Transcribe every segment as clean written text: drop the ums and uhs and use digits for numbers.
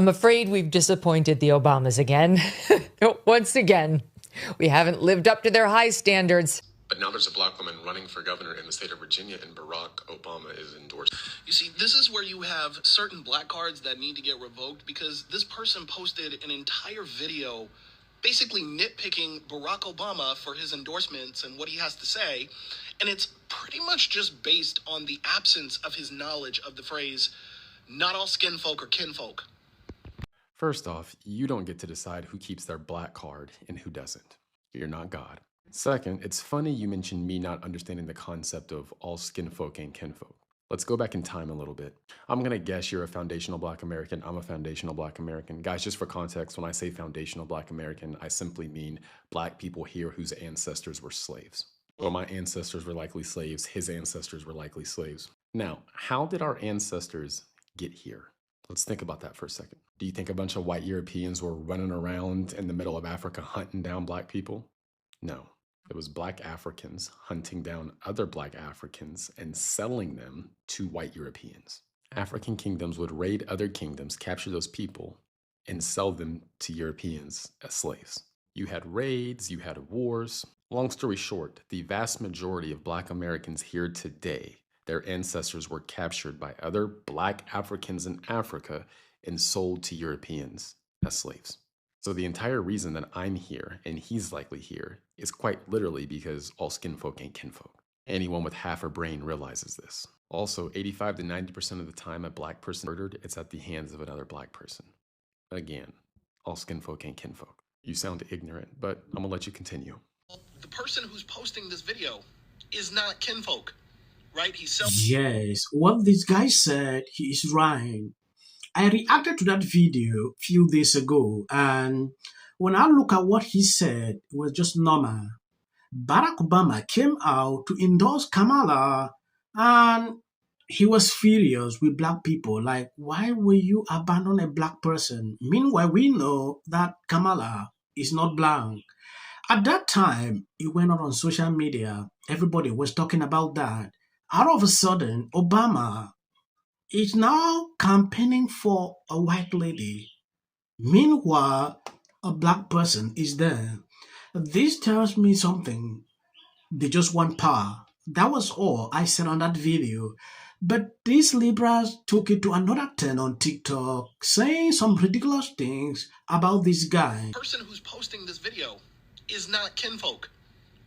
I'm afraid we've disappointed the Obamas again. Once again, we haven't lived up to their high standards. But now there's a black woman running for governor in the state of Virginia, and Barack Obama is endorsed. You see, this is where you have certain black cards that need to get revoked because this person posted an entire video basically nitpicking Barack Obama for his endorsements and what he has to say. And it's pretty much just based on the absence of his knowledge of the phrase, not all skin folk are kinfolk. First off, you don't get to decide who keeps their black card and who doesn't. You're not God. Second, it's funny you mentioned me not understanding the concept of all skin folk and kinfolk. Let's go back in time a little bit. I'm gonna guess you're a foundational black American. I'm a foundational black American. Guys, just for context, when I say foundational black American, I simply mean black people here whose ancestors were slaves. Well, my ancestors were likely slaves. His ancestors were likely slaves. Now, how did our ancestors get here? Let's think about that for a second. Do you think a bunch of white Europeans were running around in the middle of Africa hunting down black people? No. It was black Africans hunting down other black Africans and selling them to white Europeans. African kingdoms would raid other kingdoms, capture those people, and sell them to Europeans as slaves. You had raids, you had wars. Long story short, the vast majority of black Americans here today, their ancestors were captured by other black Africans in Africa and sold to Europeans as slaves. So the entire reason that I'm here, and he's likely here, is quite literally because all skin folk ain't kinfolk. Anyone with half a brain realizes this. Also, 85 to 90% of the time a black person murdered, it's at the hands of another black person. Again, all skin folk ain't kinfolk. You sound ignorant, but I'm gonna let you continue. The person who's posting this video is not kinfolk, right? Yes, what this guy said, he is right. I reacted to that video a few days ago, and when I look at what he said, it was just normal. Barack Obama came out to endorse Kamala, and he was furious with black people. Like, why will you abandon a black person? Meanwhile, we know that Kamala is not black. At that time, it went out on social media. Everybody was talking about that. Out of a sudden, Obama is now campaigning for a white lady. Meanwhile, a black person is there. This tells me something. They just want power. That was all I said on that video. But these liberals took it to another turn on TikTok, saying some ridiculous things about this guy. The person who's posting this video is not kinfolk,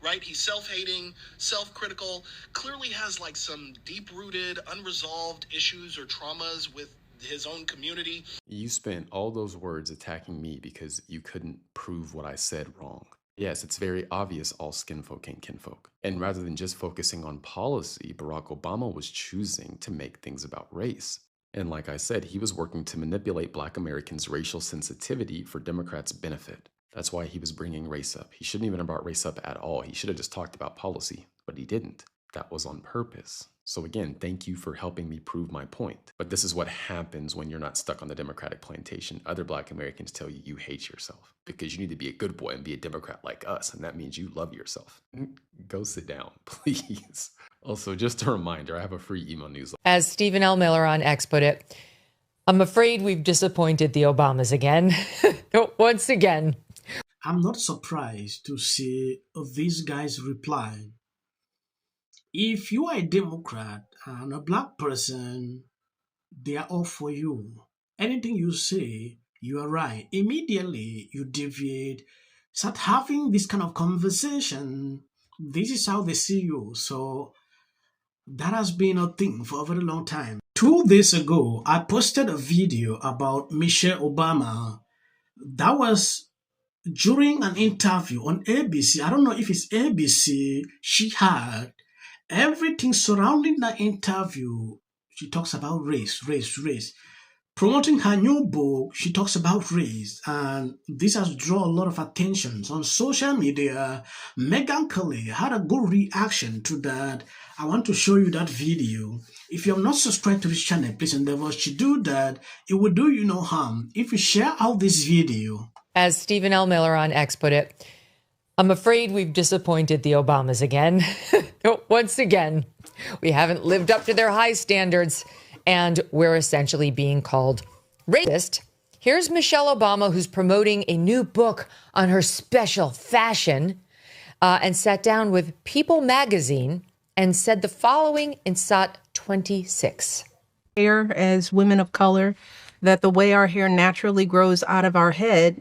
right? He's self-hating, self-critical, clearly has like some deep-rooted, unresolved issues or traumas with his own community. You spent all those words attacking me because you couldn't prove what I said wrong. Yes, it's very obvious all skin folk ain't kinfolk. And rather than just focusing on policy, Barack Obama was choosing to make things about race. And like I said, he was working to manipulate black Americans' racial sensitivity for Democrats' benefit. That's why he was bringing race up. He shouldn't even have brought race up at all. He should have just talked about policy, but he didn't. That was on purpose. So again, thank you for helping me prove my point. But this is what happens when you're not stuck on the Democratic plantation. Other black Americans tell you you hate yourself because you need to be a good boy and be a Democrat like us, and that means you love yourself. Go sit down, please. Also, just a reminder, I have a free email newsletter. As Stephen L. Miller on X put it, I'm afraid we've disappointed the Obamas again. Once again. I'm not surprised to see these guys reply. If you are a Democrat and a black person, they are all for you. Anything you say, you are right. Immediately you deviate, start having this kind of conversation. This is how they see you. So that has been a thing for a very long time. 2 days ago, I posted a video about Michelle Obama. That was during an interview on ABC. I don't know if it's ABC. She had everything surrounding that interview. She talks about race. Promoting her new book, she talks about race, and this has drawn a lot of attention on social media. Megyn Kelly had a good reaction to that. I want to show you that video. If you have not subscribed to this channel, please endeavor to do that. It will do you no harm if you share out this video. As Stephen L. Miller on X put it, I'm afraid we've disappointed the Obamas again. Once again, we haven't lived up to their high standards, and we're essentially being called racist Here's Michelle Obama, who's promoting a new book on her special fashion, and sat down with People magazine and said the following in SOT 26. Hair as women of color, that the way our hair naturally grows out of our head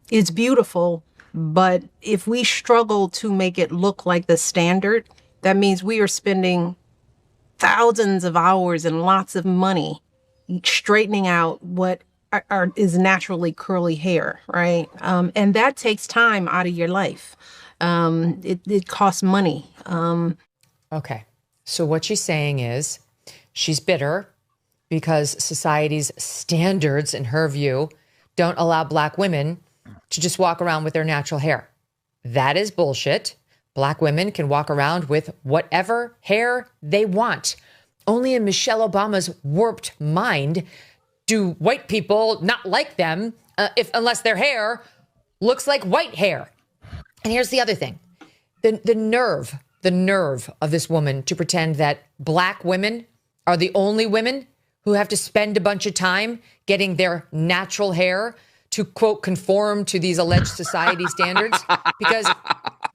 is beautiful. But if we struggle to make it look like the standard, that means we are spending thousands of hours and lots of money straightening out what is naturally curly hair, right? And that takes time out of your life. It costs money. Okay. So what she's saying is she's bitter because society's standards, in her view, don't allow Black women to just walk around with their natural hair. That is bullshit. Black women can walk around with whatever hair they want. Only in Michelle Obama's warped mind do white people not like them unless their hair looks like white hair. And here's the other thing. The nerve of this woman to pretend that Black women are the only women who have to spend a bunch of time getting their natural hair to, quote, conform to these alleged society standards. Because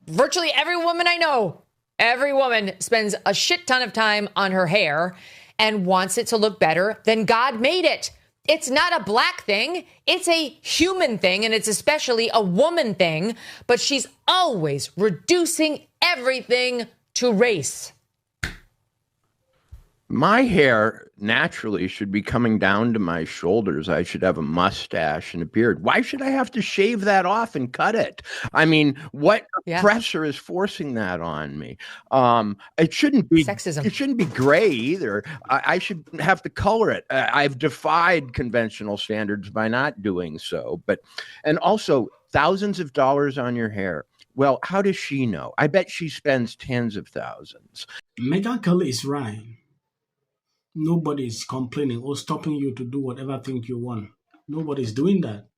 virtually every woman I know, every woman spends a shit ton of time on her hair and wants it to look better than God made it. It's not a Black thing. It's a human thing, and it's especially a woman thing. But she's always reducing everything to race. My hair naturally should be coming down to my shoulders. I should have a mustache and a beard. Why should I have to shave that off and cut it? I mean, what oppressor is forcing that on me? It shouldn't be sexism. It shouldn't be gray either. I should have to color it. I've defied conventional standards by not doing so. And also thousands of dollars on your hair. Well, how does she know? I bet she spends tens of thousands. Megyn Kelly is right. Nobody is complaining or stopping you to do whatever thing you want. Nobody's doing that.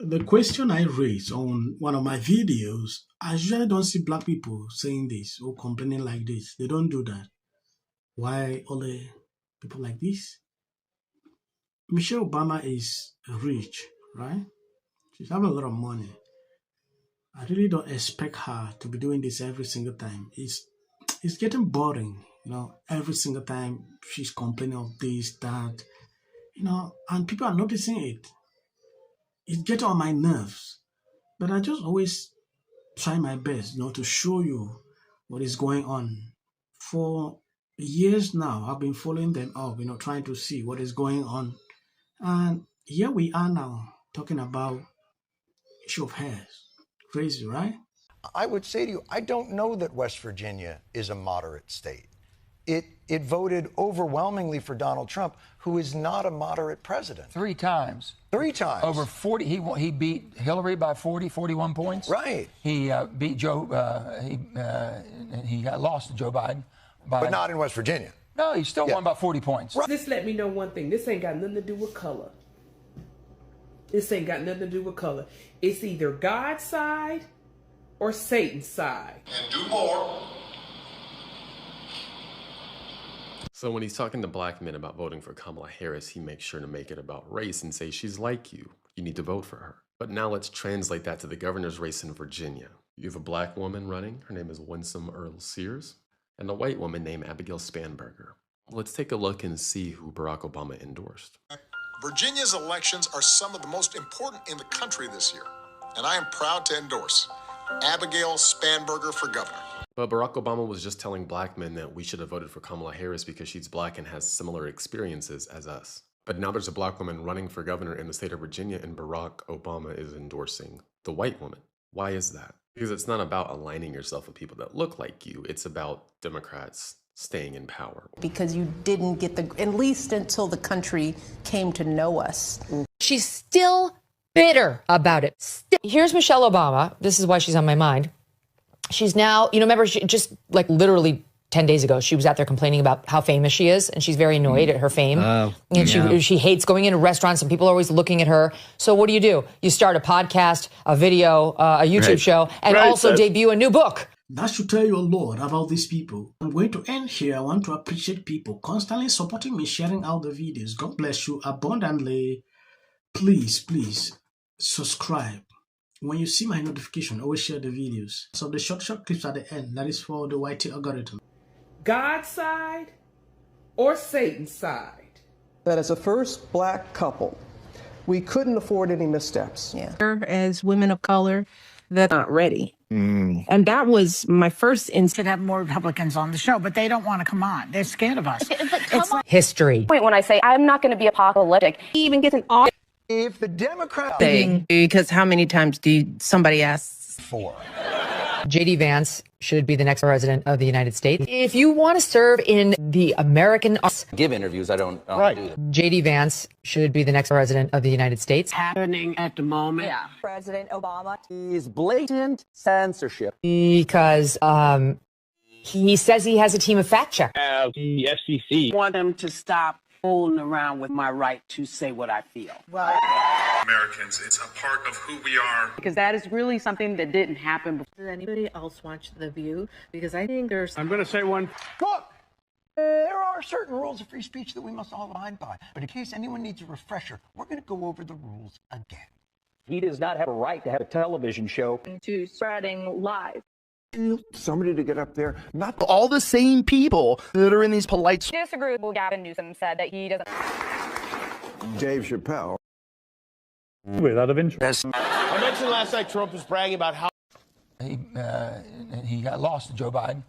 The question I raised on one of my videos, I usually don't see Black people saying this or complaining like this. They don't do that. Why only people like this? Michelle Obama is rich, right? She's having a lot of money. I really don't expect her to be doing this every single time. It's getting boring. Every single time she's complaining of this, that, and people are noticing it. It gets on my nerves. But I just always try my best, to show you what is going on. For years now, I've been following them up, trying to see what is going on. And here we are now talking about issue of hairs. Crazy, right? I would say to you, I don't know that West Virginia is a moderate state. It voted overwhelmingly for Donald Trump, who is not a moderate president. 3 times. 3 times. Over 40. He beat Hillary by 41 points. Right. He beat Joe. He lost to Joe Biden. But not in West Virginia. No, he still won by 40 points. Right. This let me know one thing. This ain't got nothing to do with color. This ain't got nothing to do with color. It's either God's side or Satan's side. And do more. So when he's talking to Black men about voting for Kamala Harris, he makes sure to make it about race and say she's like you. You need to vote for her. But now let's translate that to the governor's race in Virginia. You have a Black woman running. Her name is Winsome Earl Sears. And a white woman named Abigail Spanberger. Let's take a look and see who Barack Obama endorsed. Virginia's elections are some of the most important in the country this year. And I am proud to endorse Abigail Spanberger for governor. But Barack Obama was just telling Black men that we should have voted for Kamala Harris because she's Black and has similar experiences as us. But now there's a Black woman running for governor in the state of Virginia, and Barack Obama is endorsing the white woman. Why is that? Because it's not about aligning yourself with people that look like you. It's about Democrats staying in power. Because you didn't get at least until the country came to know us. She's still bitter about it. Here's Michelle Obama. This is why she's on my mind. She's now, remember, she just literally 10 days ago, she was out there complaining about how famous she is, and she's very annoyed at her fame. And she hates going into restaurants, and people are always looking at her. So what do? You start a podcast, a video, a YouTube show, and also debut a new book. That should tell you a lot about these people. I'm going to end here. I want to appreciate people constantly supporting me, sharing out the videos. God bless you abundantly. please subscribe. When you see my notification, always share the videos. So the short clips at the end, that is for the YT algorithm. God's side or Satan's side? That as a first black couple, we couldn't afford any missteps. Yeah. As women of color, that not ready. And that was my first instant. Have more Republicans on the show, but they don't want to come on. They're scared of us. It's history. Point when I say I'm not going to be apocalyptic. He even gets an off If the Democrats thing, because how many times somebody asks for J.D. Vance should be the next president of the United States. If you want to serve in the American... Give interviews, I don't do them. J.D. Vance should be the next president of the United States. Happening at the moment. Yeah. President Obama. He's blatant censorship. Because he says he has a team of fact checkers. The FCC. Want them to stop fooling around with my right to say what I feel. Americans, it's a part of who we are. Because that is really something that didn't happen before. Does anybody else watch The View? Because I think there's... I'm going to say one. Look, there are certain rules of free speech that we must all abide by. But in case anyone needs a refresher, we're going to go over the rules again. He does not have a right to have a television show. To spreading lies. Somebody to get up there, not All the same people that are in these polite... Disagree with what Gavin Newsom said that he doesn't... Dave Chappelle. Without of interest. I mentioned last night Trump was bragging about how... He got lost to Joe Biden.